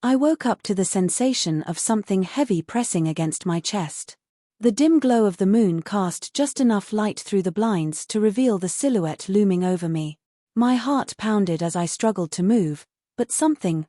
I woke up to the sensation of something heavy pressing against my chest. The dim glow of the moon cast just enough light through the blinds to reveal the silhouette looming over me. My heart pounded as I struggled to move, but someone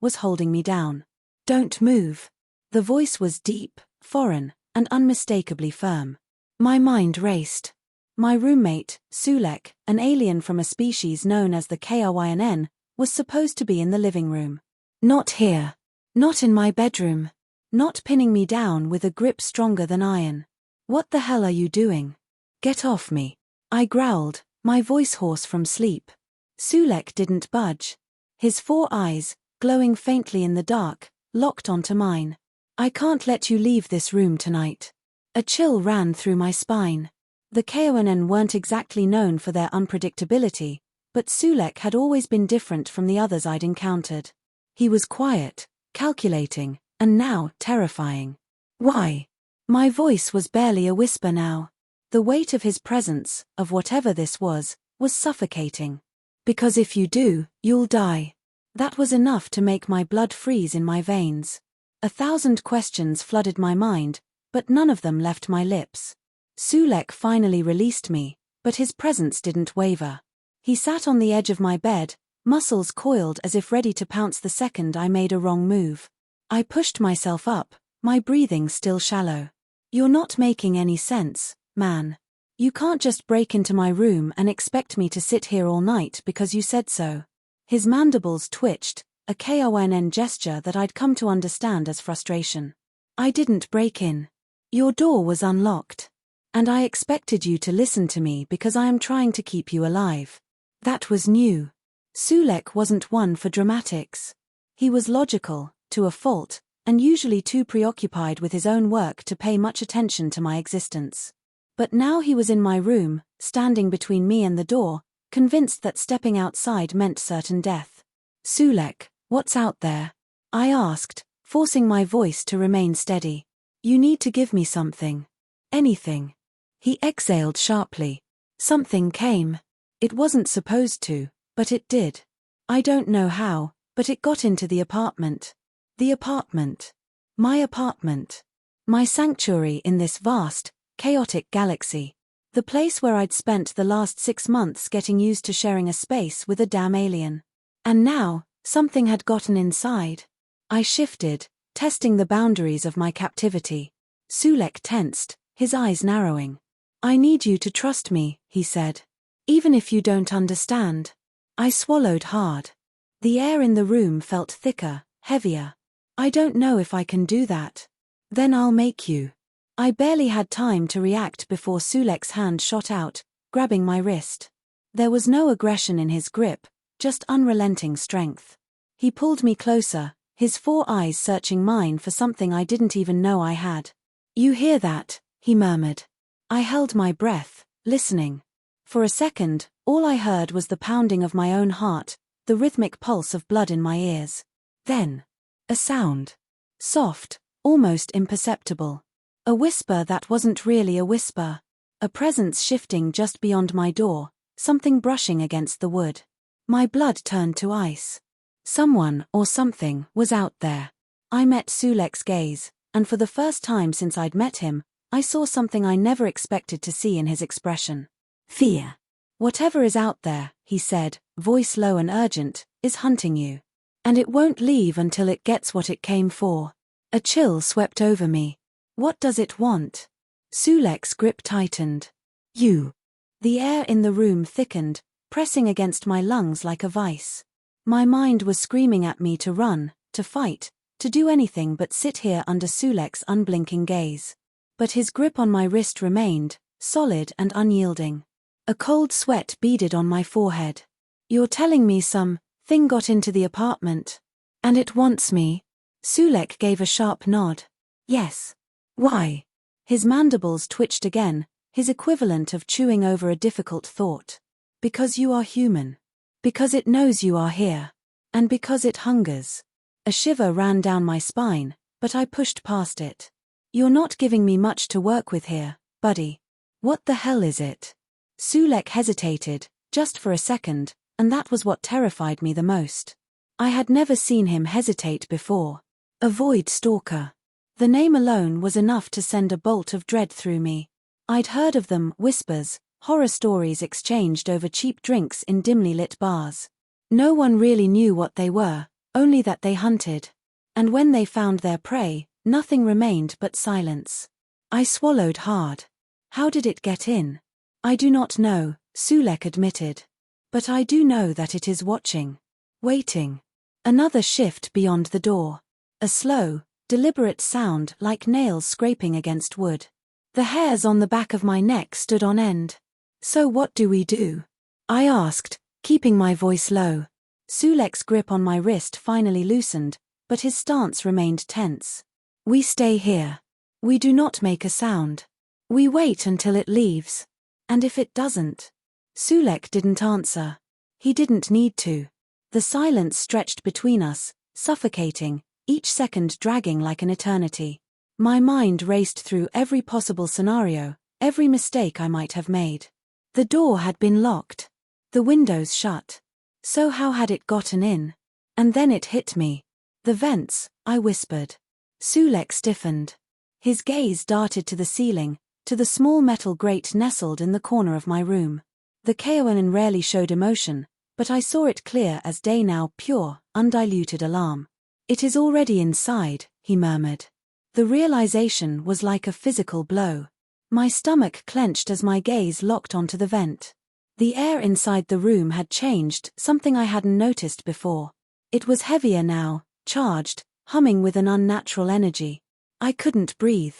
was holding me down. "Don't move." The voice was deep, foreign, and unmistakably firm. My mind raced. My roommate, Sulek, an alien from a species known as the Kryn, was supposed to be in the living room. Not here. Not in my bedroom. Not pinning me down with a grip stronger than iron. "What the hell are you doing? Get off me," I growled, my voice hoarse from sleep. Sulek didn't budge. His 4 eyes, glowing faintly in the dark, locked onto mine. "I can't let you leave this room tonight." A chill ran through my spine. The Kryn weren't exactly known for their unpredictability, but Sulek had always been different from the others I'd encountered. He was quiet, calculating, and now terrifying. "Why?" My voice was barely a whisper now. The weight of his presence, of whatever this was suffocating. "Because if you do, you'll die." That was enough to make my blood freeze in my veins. 1,000 questions flooded my mind, but none of them left my lips. Sulek finally released me, but his presence didn't waver. He sat on the edge of my bed, muscles coiled as if ready to pounce the second I made a wrong move. I pushed myself up, my breathing still shallow. "You're not making any sense, man. You can't just break into my room and expect me to sit here all night because you said so." His mandibles twitched, a Kryn gesture that I'd come to understand as frustration. "I didn't break in. Your door was unlocked. And I expected you to listen to me because I am trying to keep you alive." That was new. Sulek wasn't one for dramatics. He was logical, to a fault, and usually too preoccupied with his own work to pay much attention to my existence. But now he was in my room, standing between me and the door, convinced that stepping outside meant certain death. "Sulek, what's out there?" I asked, forcing my voice to remain steady. "You need to give me something. Anything." He exhaled sharply. Something came. It wasn't supposed to, but it did. I don't know how, but it got into the apartment. The apartment. My apartment. My sanctuary in this vast, chaotic galaxy. The place where I'd spent the last 6 months getting used to sharing a space with a damn alien. And now, something had gotten inside. I shifted, testing the boundaries of my captivity. Sulek tensed, his eyes narrowing. "I need you to trust me," he said. "Even if you don't understand." I swallowed hard. The air in the room felt thicker, heavier. "I don't know if I can do that." "Then I'll make you." I barely had time to react before Sulek's hand shot out, grabbing my wrist. There was no aggression in his grip, just unrelenting strength. He pulled me closer, his 4 eyes searching mine for something I didn't even know I had. "You hear that?" he murmured. I held my breath, listening. For a second, all I heard was the pounding of my own heart, the rhythmic pulse of blood in my ears. Then, a sound. Soft, almost imperceptible. A whisper that wasn't really a whisper. A presence shifting just beyond my door, something brushing against the wood. My blood turned to ice. Someone, or something, was out there. I met Sulek's gaze, and for the first time since I'd met him, I saw something I never expected to see in his expression. Fear. "Whatever is out there," he said, voice low and urgent, "is hunting you. And it won't leave until it gets what it came for." A chill swept over me. "What does it want?" Sulek's grip tightened. "You." The air in the room thickened, pressing against my lungs like a vice. My mind was screaming at me to run, to fight, to do anything but sit here under Sulek's unblinking gaze. But his grip on my wrist remained, solid and unyielding. A cold sweat beaded on my forehead. "You're telling me thing got into the apartment? And it wants me?" Sulek gave a sharp nod. "Yes." "Why?" His mandibles twitched again, his equivalent of chewing over a difficult thought. "Because you are human. Because it knows you are here. And because it hungers." A shiver ran down my spine, but I pushed past it. "You're not giving me much to work with here, buddy." "What the hell is it?" Sulek hesitated, just for a second, and that was what terrified me the most. I had never seen him hesitate before. Avoid stalker. The name alone was enough to send a bolt of dread through me. I'd heard of them, whispers, horror stories exchanged over cheap drinks in dimly lit bars. No one really knew what they were, only that they hunted. And when they found their prey, nothing remained but silence. I swallowed hard. How did it get in? I do not know, Sulek admitted. But I do know that it is watching. Waiting. Another shift beyond the door. A slow, deliberate sound like nails scraping against wood. The hairs on the back of my neck stood on end. So what do we do? I asked, keeping my voice low. Sulek's grip on my wrist finally loosened, but his stance remained tense. We stay here. We do not make a sound. We wait until it leaves. And if it doesn't? Sulek didn't answer. He didn't need to. The silence stretched between us, suffocating, each second dragging like an eternity. My mind raced through every possible scenario, every mistake I might have made. The door had been locked. The windows shut. So how had it gotten in? And then it hit me. The vents, I whispered. Sulek stiffened. His gaze darted to the ceiling, to the small metal grate nestled in the corner of my room. The Kaoanan rarely showed emotion, but I saw it clear as day now, pure, undiluted alarm. It is already inside, he murmured. The realization was like a physical blow. My stomach clenched as my gaze locked onto the vent. The air inside the room had changed, something I hadn't noticed before. It was heavier now, charged, humming with an unnatural energy. I couldn't breathe.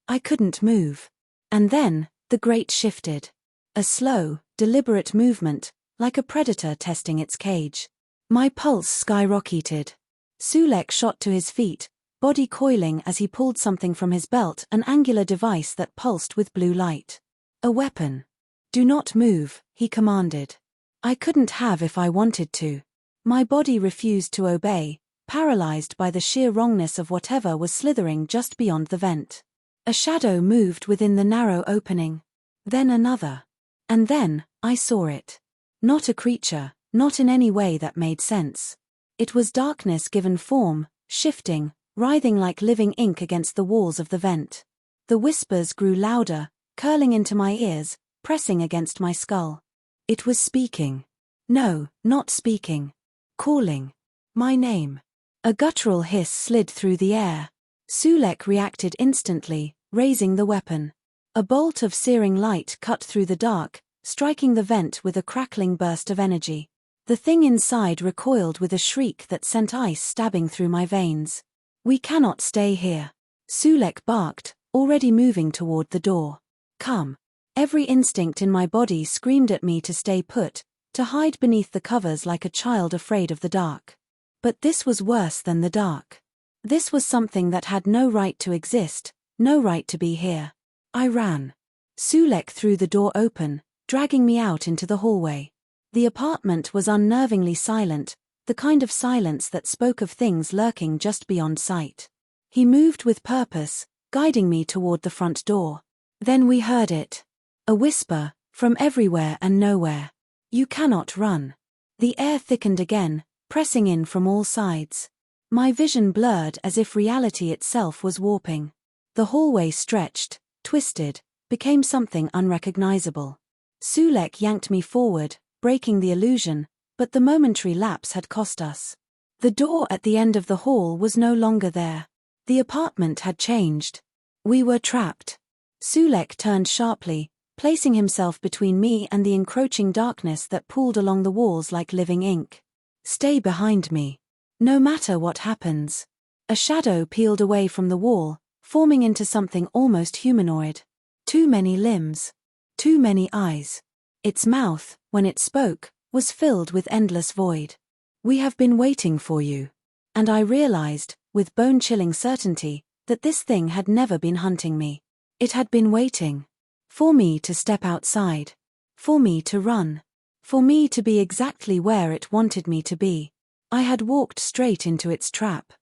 I couldn't move. And then, the grate shifted. A slow, deliberate movement, like a predator testing its cage. My pulse skyrocketed. Sulek shot to his feet, body coiling as he pulled something from his belt, an angular device that pulsed with blue light. A weapon. Do not move, he commanded. I couldn't have if I wanted to. My body refused to obey, paralyzed by the sheer wrongness of whatever was slithering just beyond the vent. A shadow moved within the narrow opening. Then another. And then, I saw it. Not a creature, not in any way that made sense. It was darkness given form, shifting, writhing like living ink against the walls of the vent. The whispers grew louder, curling into my ears, pressing against my skull. It was speaking. No, not speaking. Calling. My name. A guttural hiss slid through the air. Sulek reacted instantly, raising the weapon. A bolt of searing light cut through the dark, striking the vent with a crackling burst of energy. The thing inside recoiled with a shriek that sent ice stabbing through my veins. We cannot stay here. Sulek barked, already moving toward the door. Come. Every instinct in my body screamed at me to stay put, to hide beneath the covers like a child afraid of the dark. But this was worse than the dark. This was something that had no right to exist, no right to be here. I ran. Sulek threw the door open, dragging me out into the hallway. The apartment was unnervingly silent, the kind of silence that spoke of things lurking just beyond sight. He moved with purpose, guiding me toward the front door. Then we heard it. A whisper, from everywhere and nowhere. You cannot run. The air thickened again, pressing in from all sides. My vision blurred as if reality itself was warping. The hallway stretched, twisted, became something unrecognizable. Sulek yanked me forward, breaking the illusion, but the momentary lapse had cost us. The door at the end of the hall was no longer there. The apartment had changed. We were trapped. Sulek turned sharply, placing himself between me and the encroaching darkness that pooled along the walls like living ink. Stay behind me. No matter what happens. A shadow peeled away from the wall, forming into something almost humanoid. Too many limbs. Too many eyes. Its mouth, when it spoke, was filled with endless void. We have been waiting for you. And I realized, with bone-chilling certainty, that this thing had never been hunting me. It had been waiting. For me to step outside. For me to run. For me to be exactly where it wanted me to be. I had walked straight into its trap.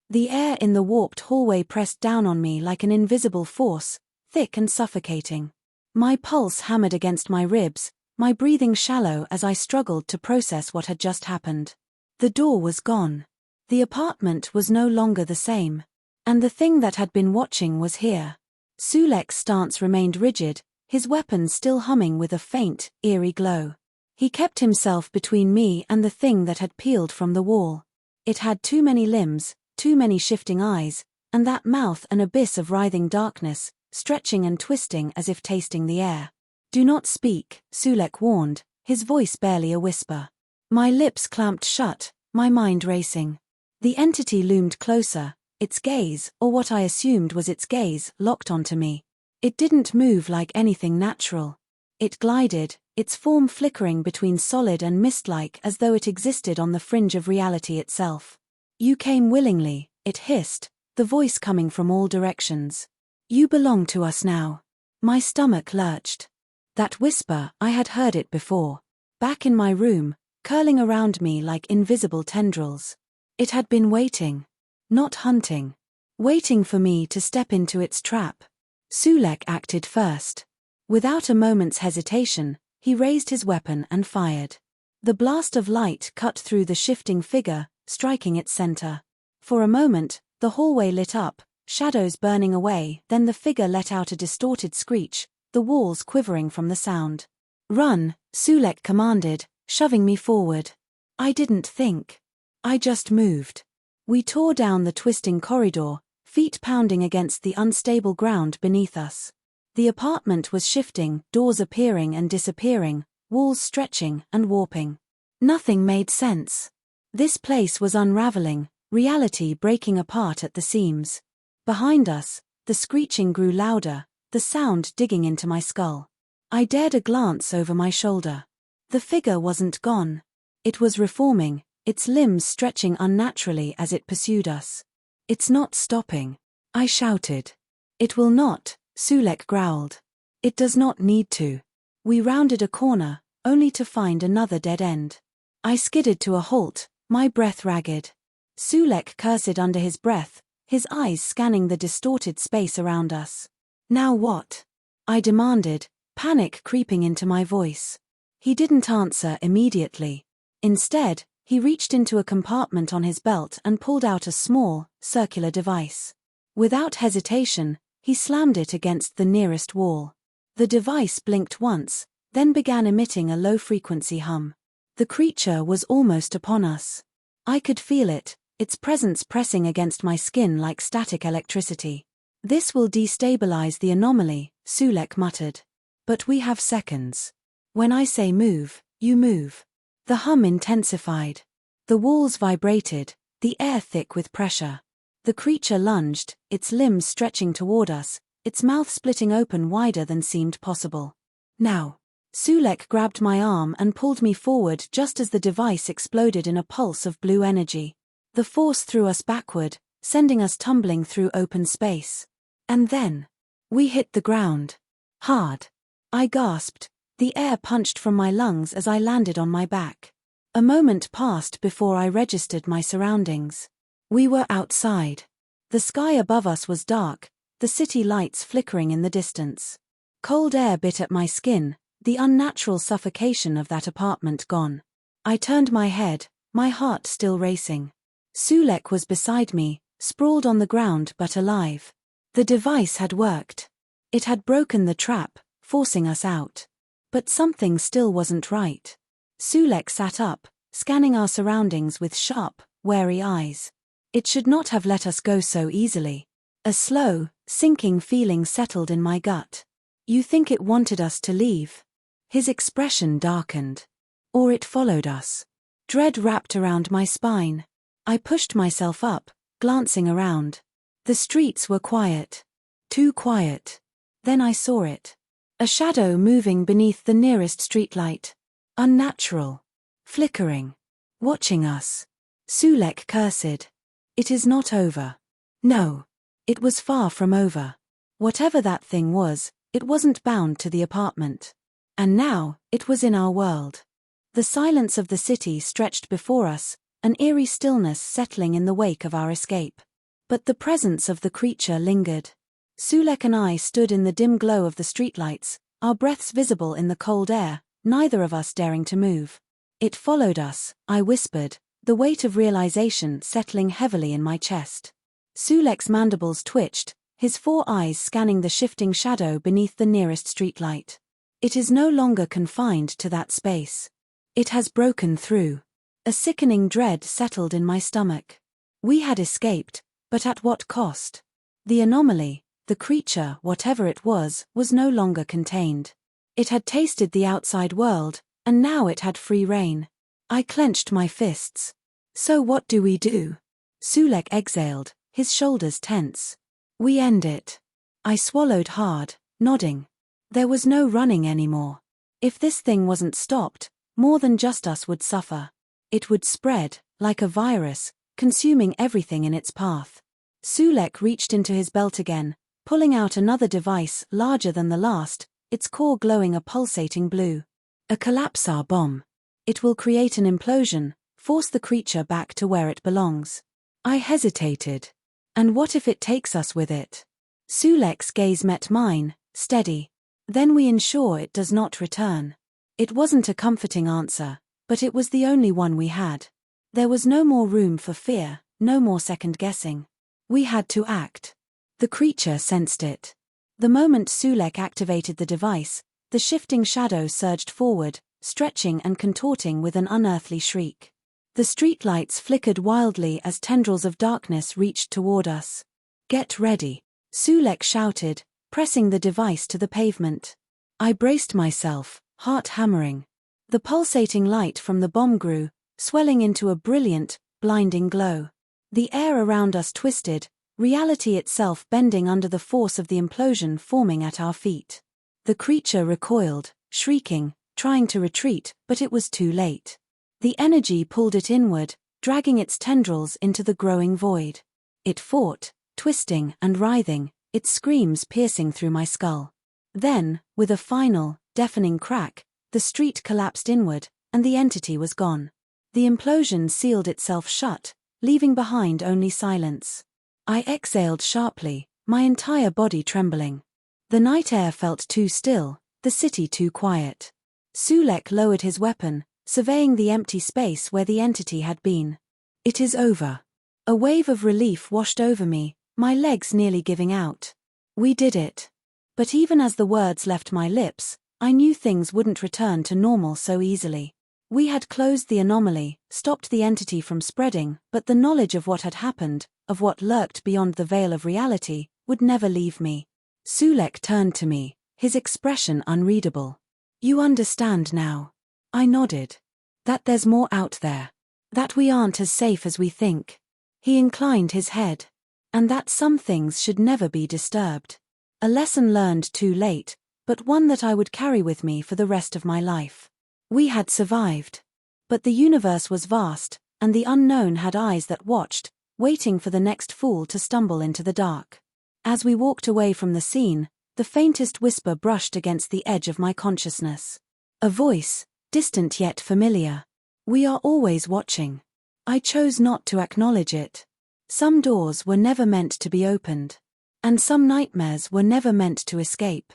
The air in the warped hallway pressed down on me like an invisible force, thick and suffocating. My pulse hammered against my ribs, my breathing shallow as I struggled to process what had just happened. The door was gone. The apartment was no longer the same. And the thing that had been watching was here. Sulek's stance remained rigid, his weapon still humming with a faint, eerie glow. He kept himself between me and the thing that had peeled from the wall. It had too many limbs, too many shifting eyes, and that mouth an abyss of writhing darkness, stretching and twisting as if tasting the air. "Do not speak," Sulek warned, his voice barely a whisper. My lips clamped shut, my mind racing. The entity loomed closer, its gaze, or what I assumed was its gaze, locked onto me. It didn't move like anything natural. It glided, its form flickering between solid and mist-like as though it existed on the fringe of reality itself. "You came willingly," it hissed, the voice coming from all directions. "You belong to us now." My stomach lurched. That whisper, I had heard it before. Back in my room, curling around me like invisible tendrils. It had been waiting. Not hunting. Waiting for me to step into its trap. Sulek acted first. Without a moment's hesitation, he raised his weapon and fired. The blast of light cut through the shifting figure, striking its center. For a moment, the hallway lit up, shadows burning away, then the figure let out a distorted screech, the walls quivering from the sound. "Run," Sulek commanded, shoving me forward. I didn't think. I just moved. We tore down the twisting corridor, feet pounding against the unstable ground beneath us. The apartment was shifting, doors appearing and disappearing, walls stretching and warping. Nothing made sense. This place was unraveling, reality breaking apart at the seams. Behind us, the screeching grew louder, the sound digging into my skull. I dared a glance over my shoulder. The figure wasn't gone. It was reforming, its limbs stretching unnaturally as it pursued us. "It's not stopping," I shouted. "It will not," Sulek growled. "It does not need to." We rounded a corner, only to find another dead end. I skidded to a halt, my breath ragged. Sulek cursed under his breath, his eyes scanning the distorted space around us. "Now what?" I demanded, panic creeping into my voice. He didn't answer immediately. Instead, he reached into a compartment on his belt and pulled out a small, circular device. Without hesitation, he slammed it against the nearest wall. The device blinked once, then began emitting a low-frequency hum. The creature was almost upon us. I could feel it, its presence pressing against my skin like static electricity. "This will destabilize the anomaly," Sulek muttered. "But we have seconds. When I say move, you move." The hum intensified. The walls vibrated, the air thick with pressure. The creature lunged, its limbs stretching toward us, its mouth splitting open wider than seemed possible. "Now." Sulek grabbed my arm and pulled me forward just as the device exploded in a pulse of blue energy. The force threw us backward, sending us tumbling through open space. And then, we hit the ground. Hard. I gasped, the air punched from my lungs as I landed on my back. A moment passed before I registered my surroundings. We were outside. The sky above us was dark, the city lights flickering in the distance. Cold air bit at my skin, the unnatural suffocation of that apartment gone. I turned my head, my heart still racing. Sulek was beside me, sprawled on the ground but alive. The device had worked. It had broken the trap, forcing us out. But something still wasn't right. Sulek sat up, scanning our surroundings with sharp, wary eyes. It should not have let us go so easily. A slow, sinking feeling settled in my gut. "You think it wanted us to leave?" His expression darkened. "Or it followed us." Dread wrapped around my spine. I pushed myself up, glancing around. The streets were quiet. Too quiet. Then I saw it. A shadow moving beneath the nearest streetlight. Unnatural. Flickering. Watching us. Sulek cursed. "It is not over." No. It was far from over. Whatever that thing was, it wasn't bound to the apartment. And now, it was in our world. The silence of the city stretched before us, an eerie stillness settling in the wake of our escape. But the presence of the creature lingered. Sulek and I stood in the dim glow of the streetlights, our breaths visible in the cold air, neither of us daring to move. "It followed us," I whispered, the weight of realization settling heavily in my chest. Sulek's mandibles twitched, his 4 eyes scanning the shifting shadow beneath the nearest streetlight. It is no longer confined to that space. It has broken through. A sickening dread settled in my stomach. We had escaped, but at what cost? The anomaly, the creature, whatever it was no longer contained. It had tasted the outside world, and now it had free rein. I clenched my fists. So what do we do? Sulek exhaled, his shoulders tense. We end it. I swallowed hard, nodding. There was no running anymore. If this thing wasn't stopped, more than just us would suffer. It would spread, like a virus, consuming everything in its path. Sulek reached into his belt again, pulling out another device larger than the last, its core glowing a pulsating blue. A collapsar bomb. It will create an implosion, force the creature back to where it belongs. I hesitated. And what if it takes us with it? Sulek's gaze met mine, steady. Then we ensure it does not return. It wasn't a comforting answer, but it was the only one we had. There was no more room for fear, no more second-guessing. We had to act. The creature sensed it. The moment Sulek activated the device, the shifting shadow surged forward, stretching and contorting with an unearthly shriek. The streetlights flickered wildly as tendrils of darkness reached toward us. "Get ready," Sulek shouted, pressing the device to the pavement. I braced myself, heart hammering. The pulsating light from the bomb grew, swelling into a brilliant, blinding glow. The air around us twisted, reality itself bending under the force of the implosion forming at our feet. The creature recoiled, shrieking, trying to retreat, but it was too late. The energy pulled it inward, dragging its tendrils into the growing void. It fought, twisting and writhing, its screams piercing through my skull. Then, with a final, deafening crack, the street collapsed inward, and the entity was gone. The implosion sealed itself shut, leaving behind only silence. I exhaled sharply, my entire body trembling. The night air felt too still, the city too quiet. Sulek lowered his weapon, surveying the empty space where the entity had been. "It is over." A wave of relief washed over me, my legs nearly giving out. We did it. But even as the words left my lips, I knew things wouldn't return to normal so easily. We had closed the anomaly, stopped the entity from spreading, but the knowledge of what had happened, of what lurked beyond the veil of reality, would never leave me. Sulek turned to me, his expression unreadable. "You understand now?" I nodded. "That there's more out there. That we aren't as safe as we think." He inclined his head. "And that some things should never be disturbed." A lesson learned too late, but one that I would carry with me for the rest of my life. We had survived. But the universe was vast, and the unknown had eyes that watched, waiting for the next fool to stumble into the dark. As we walked away from the scene, the faintest whisper brushed against the edge of my consciousness. A voice, distant yet familiar. "We are always watching." I chose not to acknowledge it. Some doors were never meant to be opened. And some nightmares were never meant to escape.